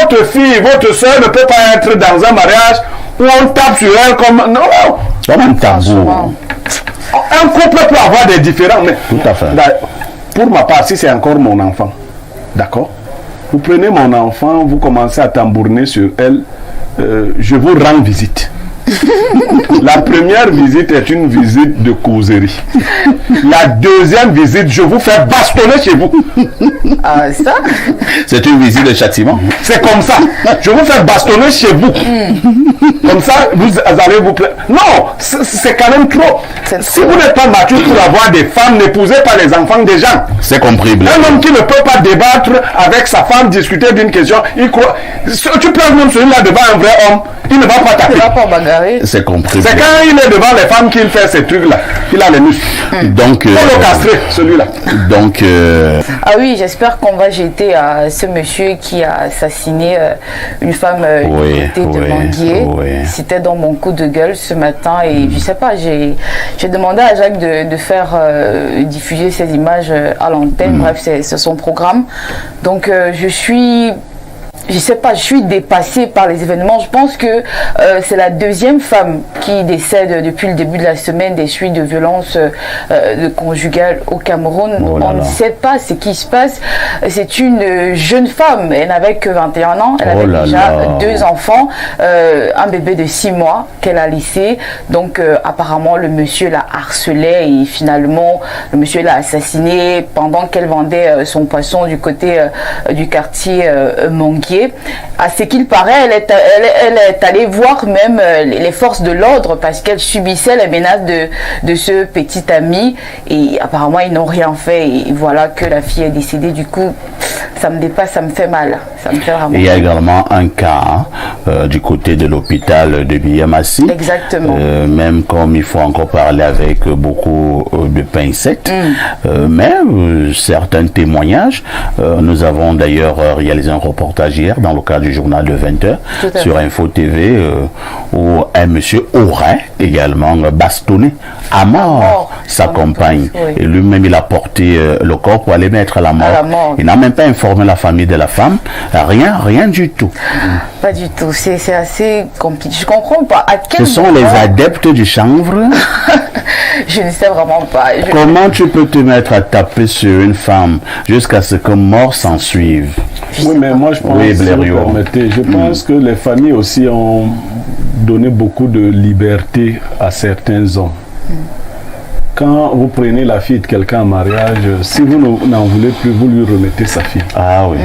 votre fille, votre soeur ne peut pas être dans un mariage où on tape sur elle comme... Non, comme un tabou. Un couple peut avoir des différends, mais... Tout à fait. Pour ma part, si c'est encore mon enfant, d'accord? Vous prenez mon enfant, vous commencez à tambouriner sur elle, je vous rends visite. La première visite est une visite de causerie. La deuxième visite, je vous fais bastonner chez vous. Ah, ça? C'est une visite de châtiment. C'est comme ça. Je vous fais bastonner chez vous. Comme ça, vous allez vous plaire. Non, c'est quand même trop. Si vous n'êtes pas mature pour avoir des femmes, n'épousez pas les enfants des gens. C'est compris. Un homme qui ne peut pas débattre avec sa femme, discuter d'une question, il croit. Tu prends même celui-là devant un vrai homme, il ne va pas taper. Il va pas bagarrer. C'est compris. C'est quand il est devant les femmes qu'il fait ces trucs-là. Il a les muscles. Donc, il faut le castrer, celui-là. Donc, ah oui, j'espère qu'on va jeter à ce monsieur qui a assassiné une femme de Manguier. C'était dans mon coup de gueule ce matin et je sais pas, j'ai demandé à Jacques de faire diffuser ces images à l'antenne. Bref, c'est son programme. Donc, je sais pas, je suis dépassée par les événements. Je pense que c'est la deuxième femme qui décède depuis le début de la semaine des suites de violences conjugales au Cameroun. On ne sait pas ce qui se passe. C'est une jeune femme, elle n'avait que 21 ans, elle avait déjà 2 enfants, un bébé de 6 mois qu'elle a laissé. Donc apparemment le monsieur la harcelait et finalement le monsieur l'a assassinée pendant qu'elle vendait son poisson du côté du quartier Manguier. À ce qu'il paraît, elle est allée voir même les forces de l'ordre parce qu'elle subissait les menaces de ce petit ami et apparemment ils n'ont rien fait et voilà que la fille est décédée. Du coup, ça me dépasse, ça me fait mal. Ça me fait vraiment mal. Il y a également un cas du côté de l'hôpital de Biamassi. Exactement. Même comme il faut encore parler avec beaucoup de pincettes, mais certains témoignages. Nous avons d'ailleurs réalisé un reportage hier dans le cadre du journal de 20h sur Info TV où un monsieur aurait également bastonné à mort sa compagne. Et lui-même il a porté le corps pour aller mettre à la mort. Il n'a même pas informé la famille de la femme. Rien du tout. Pas du tout. C'est assez compliqué. Je comprends pas. À quel Ce sont les adeptes du chanvre. Je ne sais vraiment pas. Comment tu peux te mettre à taper sur une femme jusqu'à ce que mort s'en suive? Oui, mais moi je pense, je pense que les familles aussi ont donné beaucoup de liberté à certains hommes. Quand vous prenez la fille de quelqu'un en mariage, si vous n'en voulez plus, vous lui remettez sa fille. Ah oui.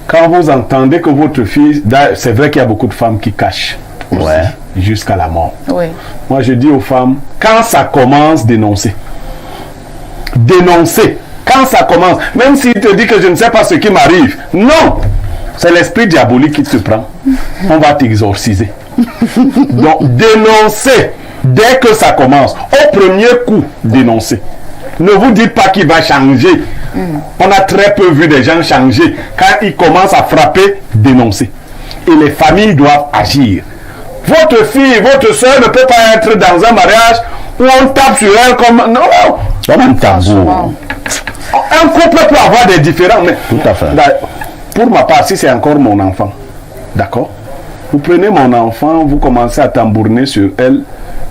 Quand vous entendez que votre fille, c'est vrai qu'il y a beaucoup de femmes qui cachent aussi, jusqu'à la mort. Oui. Moi je dis aux femmes, quand ça commence, dénoncez. Dénoncez. Quand ça commence, même s'il te dit que je ne sais pas ce qui m'arrive, non, c'est l'esprit diabolique qui te prend. On va t'exorciser. Donc, dénoncez dès que ça commence. Au premier coup, dénoncez. Ne vous dites pas qu'il va changer. On a très peu vu des gens changer. Quand ils commencent à frapper, dénoncez. Et les familles doivent agir. Votre fille, votre soeur ne peut pas être dans un mariage où on tape sur elle comme... Non, comme un tabou. Un couple peut avoir des différends, mais... Tout à fait. Pour ma part, si c'est encore mon enfant, d'accord? Vous prenez mon enfant, vous commencez à tambouriner sur elle,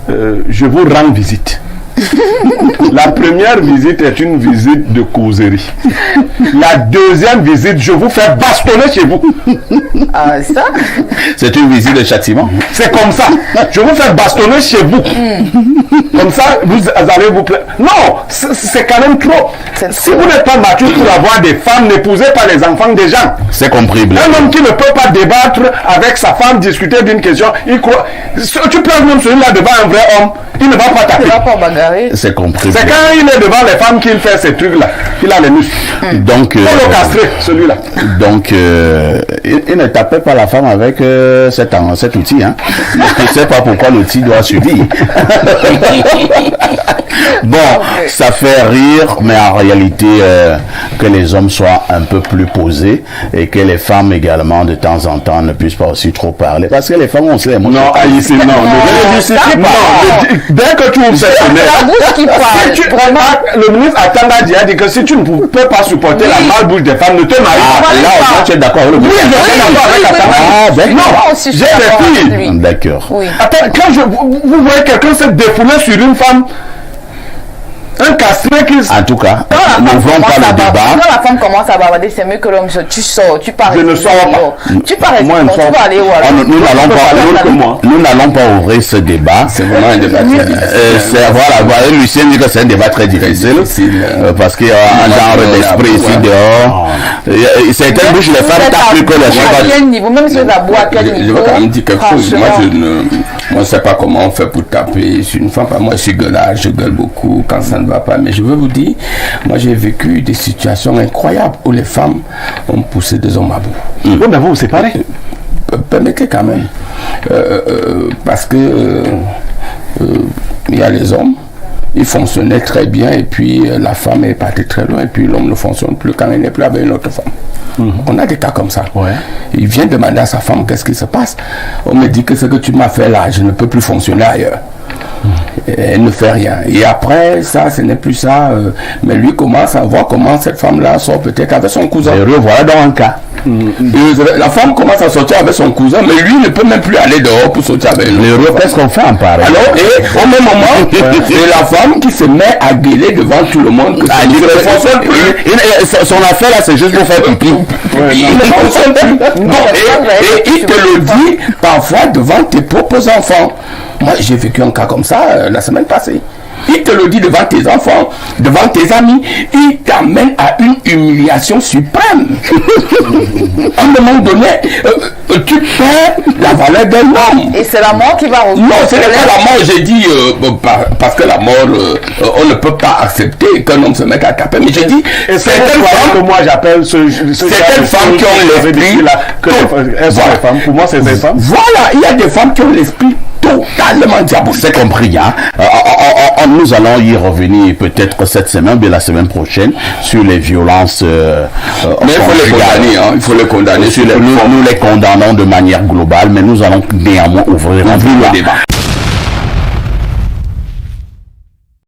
je vous rends visite. La première visite est une visite de causerie. La deuxième visite, je vous fais bastonner chez vous. Ah, ça? C'est une visite de châtiment. C'est comme ça. Je vous fais bastonner chez vous. Comme ça, vous allez vous plaire. Non, c'est quand même trop. Si vous n'êtes pas mature pour avoir des femmes, n'épousez pas les enfants des gens. C'est compris. Un homme qui ne peut pas débattre avec sa femme, discuter d'une question, il croit. Tu prends même celui-là devant un vrai homme, il ne va pas taper. Il ne va pas bagarrer. C'est compris. C'est quand il est devant les femmes qu'il fait ces trucs-là. Il a les muscles. Donc, il faut le castrer, celui-là. Donc, il ne tapait pas la femme avec cet outil. Hein. Je ne sais pas pourquoi l'outil doit subir. Bon, ça fait rire, mais en réalité, que les hommes soient un peu plus posés et que les femmes également, de temps en temps, ne puissent pas aussi trop parler. Parce que les femmes, on sait. Non, ici, non. Dès que tu ouvres cette fenêtre, la bouche qui parle, vraiment. Le ministre Atanga a dit que si tu ne peux pas supporter la malbouche des femmes, ne te marie pas. Là, au moins, tu es d'accord avec le Oui, je suis d'accord avec Atanga. Ah, d'accord. J'ai des filles. D'accord. Oui. Attends, quand vous voyez quelqu'un se défouler sur une femme, un castré qui... En tout cas, n'ouvrons pas le débat. Quand la femme commence à bavarder, c'est mieux que l'homme sorte. Tu sors, tu pars. Je ne sors pas. Tu pars, Moi, je ne tu sors vas pas. aller où alors? Nous n'allons pas ouvrir ce débat. C'est vraiment un débat très difficile. Voilà, Lucien dit que c'est un débat très difficile. Parce qu'il y a un genre d'esprit ici dehors. Certaines bouches, les femmes tapent plus que les À femmes. quel niveau? Même si vous avez à quel niveau? Je veux quand même dire quelque chose. Moi, je ne sais pas comment on fait pour taper sur une femme. Moi, je suis gueulard, je gueule beaucoup quand ça ne va pas. Mais je veux vous dire, moi, j'ai vécu des situations incroyables où les femmes ont poussé des hommes à bout. Oui, mais vous séparez. Permettez quand même. Parce que il y a les hommes, ils fonctionnaient très bien et puis la femme est partie très loin et puis l'homme ne fonctionne plus quand il n'est plus avec une autre femme. On a des cas comme ça. Ouais. Il vient demander à sa femme qu'est-ce qui se passe. On me dit que ce que tu m'as fait là, je ne peux plus fonctionner ailleurs. Elle ne fait rien. Et après, ça, ce n'est plus ça. Mais lui commence à voir comment cette femme-là sort peut-être avec son cousin. Et revoilà dans un cas. La femme commence à sortir avec son cousin, mais lui ne peut même plus aller dehors pour sortir avec lui. Qu'est-ce qu'on fait en pareil? Alors, et au même moment, c'est la femme qui se met à gueuler devant tout le monde que ça ne fonctionne plus. Son affaire là, c'est juste pour faire pipi. Il ne fonctionne plus. Et il te le dit parfois devant tes propres enfants. Moi, j'ai vécu un cas comme ça la semaine passée. Il te le dit devant tes enfants, devant tes amis. Il t'amène à une humiliation suprême. À un moment donné, tu perds la valeur d'un homme. Et c'est la mort qui va revenir. Non, ce n'est pas la mort, j'ai dit, parce que la mort, on ne peut pas accepter qu'un homme se mette à taper. Mais j'ai dit, certaines femmes que moi j'appelle certaines femmes qui ont l'esprit là, elles sont les femmes. Pour moi, c'est des femmes. Voilà, il y a des femmes qui ont l'esprit totalement diabolique. C'est compris, hein. Nous allons y revenir peut-être cette semaine, mais la semaine prochaine, sur les violences. Mais il faut les condamner, hein. Il faut les condamner. Nous les condamnons de manière globale, mais nous allons néanmoins ouvrir le débat.